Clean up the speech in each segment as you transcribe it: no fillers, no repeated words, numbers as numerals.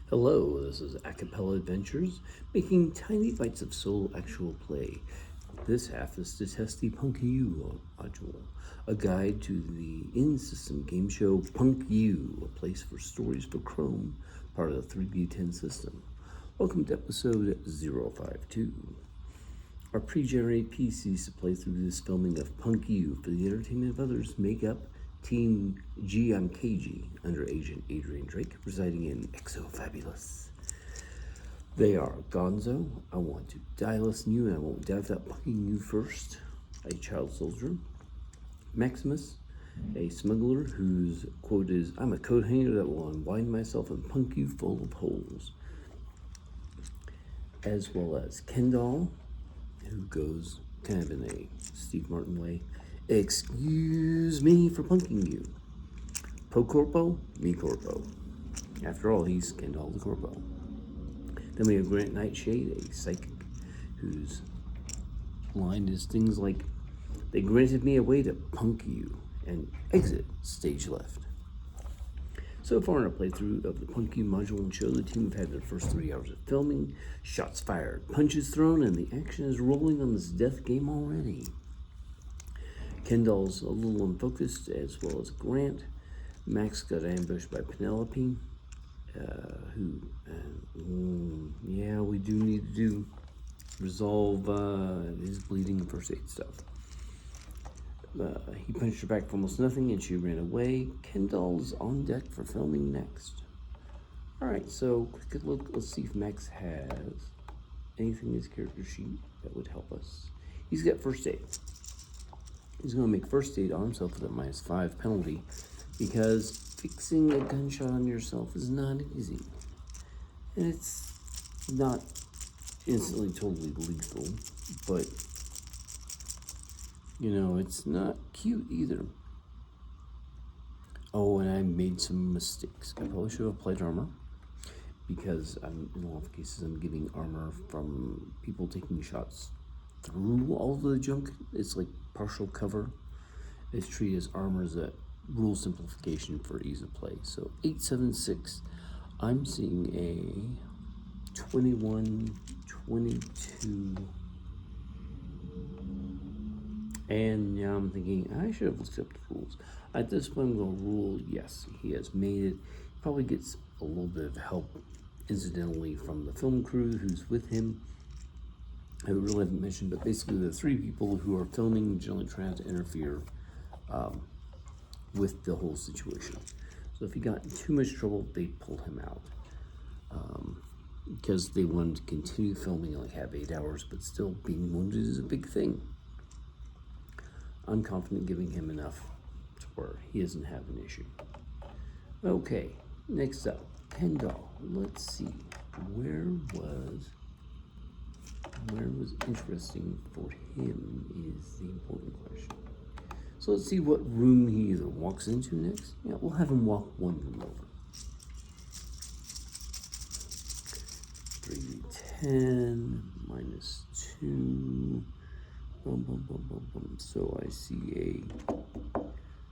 Hello, this is Acapella Adventures, making tiny bites of solo actual play. This half is to test the Exxxcuuuuuse module, a guide to the in-system game show Exxxcuuuuuse, a place for stories for Chrome, part of the 3B10 system. Welcome to episode 052. Our pre-generated PCs to play through this filming of Exxxcuuuuuse for the entertainment of others make up Team Gee I'm Cagy under Agent Adrian Drake, residing in Exofabulous. They are Gonzo, I want to die less than you and I won't die without punking you first, a child soldier. Maximus, a smuggler whose quote is, I'm a coat hanger that will unwind myself and punk you full of holes. As well as Kendoll, who goes kind of in a Steve Martin way, excuse me for punking you. Corpo, me Corpo. After all, he's Kendoll the Corpo. Then we have Grant Nightshade, a psychic, whose line is things like, they granted me a way to punk you, and exit stage left. So far in our playthrough of the Exxxcuuuuuse module and show, the team have had their first 3 hours of filming, shots fired, punches thrown, and the action is rolling on this death game already. Kendoll's a little unfocused, as well as Grant. Max got ambushed by Penelope, yeah, we do need to resolve his bleeding and first aid stuff. He punched her back for almost nothing, and she ran away. Kendoll's on deck for filming next. Alright, so quick look. Let's see if Max has anything in his character sheet that would help us. He's got first aid. He's going to make first aid on himself with a -5 penalty because fixing a gunshot on yourself is not easy. And it's not instantly totally lethal, but you know, it's not cute either. Oh, and I made some mistakes. I probably should have applied armor because in a lot of cases I'm giving armor from people taking shots through all of the junk. It's like partial cover. It's treated as armor as a rule simplification for ease of play. So 876, I'm seeing a 21, 22, and now I'm thinking I should have looked up the rules. At this point I'm going to rule yes, he has made it. He probably gets a little bit of help incidentally from the film crew who's with him. I really haven't mentioned, but basically the 3 people who are filming generally trying to interfere with the whole situation. So if he got in too much trouble, they pulled him out because they wanted to continue filming, like have 8 hours, but still being wounded is a big thing. I'm confident giving him enough to where he doesn't have an issue. Okay, next up, Kendoll. Let's see, where was interesting for him is the important question. So let's see what room he either walks into next. Yeah, we'll have him walk 1 room over. 3d10 -2. Boom, boom, boom, boom, boom. So I see a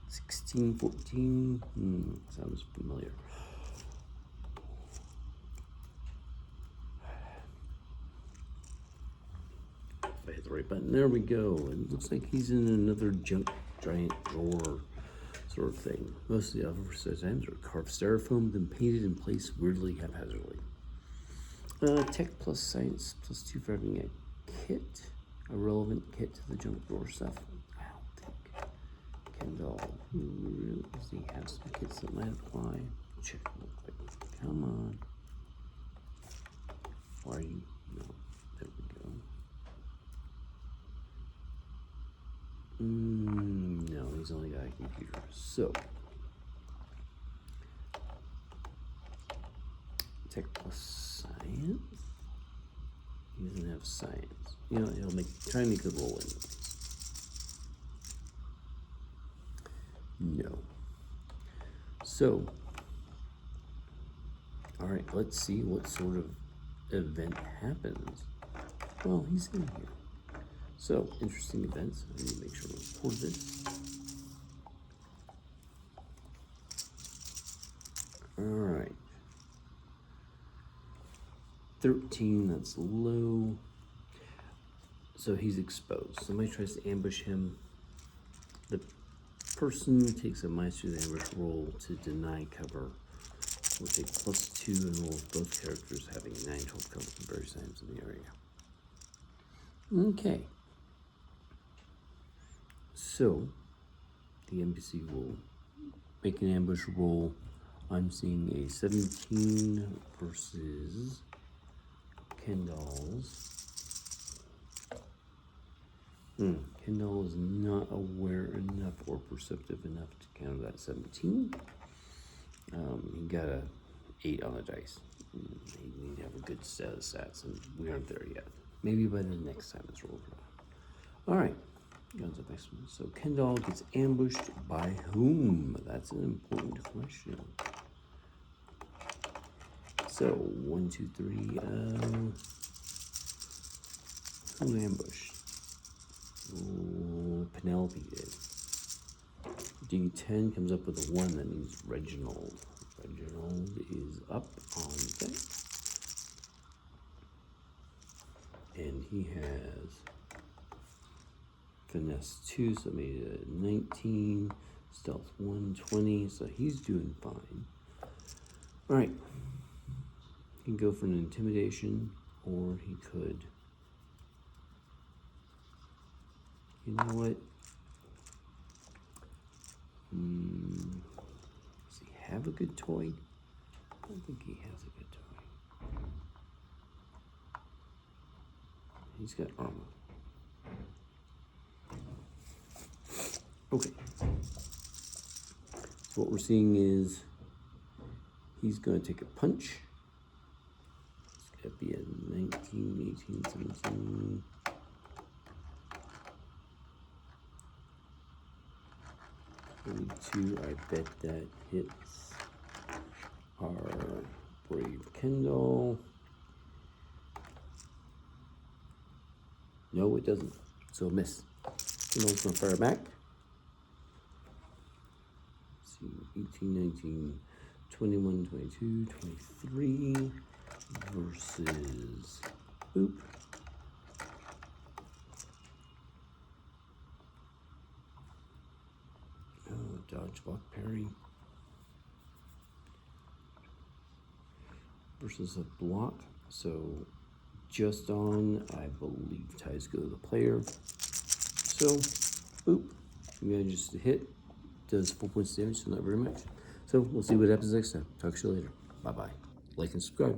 16, 14. Sounds familiar. I hit the right button. There we go. And it looks like he's in another junk giant drawer sort of thing. Most of the other items are carved styrofoam, then painted in place weirdly haphazardly. Tech plus science plus 2 for having a kit. A relevant kit to the junk drawer stuff. I don't think Kendoll does he have some kits that might apply? Check real quick. Come on. Why are you? No, there we go. No, he's only got a computer. So tech plus science. He doesn't have science. You know, he'll try and make the roll in. No. So, all right, let's see what sort of event happens. Well, he's in here. So, interesting events. I need to make sure we record this. All right. 13, that's low. So he's exposed. Somebody tries to ambush him. The person takes a -2 the ambush roll to deny cover. We'll take +2 and roll both characters having 9, 12 cover from various items in the area. Okay. So the NPC will make an ambush roll. I'm seeing a 17 versus Kendoll's. Kendoll is not aware enough or perceptive enough to counter that 17. He got a 8 on the dice. He need to have a good set of stats, and we aren't there yet. Maybe by the next time it's rolled around. All right, Gonzo Maximus. So Kendoll gets ambushed by whom? That's an important question. So 1, 2, 3. Who ambushed? Oh, Penelope did. D10 comes up with a 1. That means Reginald. Reginald is up on deck. And he has Finesse 2, so made it a 19. Stealth 1, 20, so he's doing fine. All right. He can go for an intimidation, or he could... You know what? Does he have a good toy? I don't think he has a good toy. He's got armor. Okay. So what we're seeing is he's going to take a punch. It's going to be a 19, 18, 17... 32, I bet that hits our brave Kendoll. No, it doesn't. So miss. Kendoll's gonna fire back. Let's see, 18, 19, 21, 22, 23 versus boop. Dodge, block, parry. Versus a block. So just on, I believe ties go to the player. So, boop. He manages to hit. Does 4 points damage, so not very much. So we'll see what happens next time. Talk to you later. Bye-bye. Like and subscribe.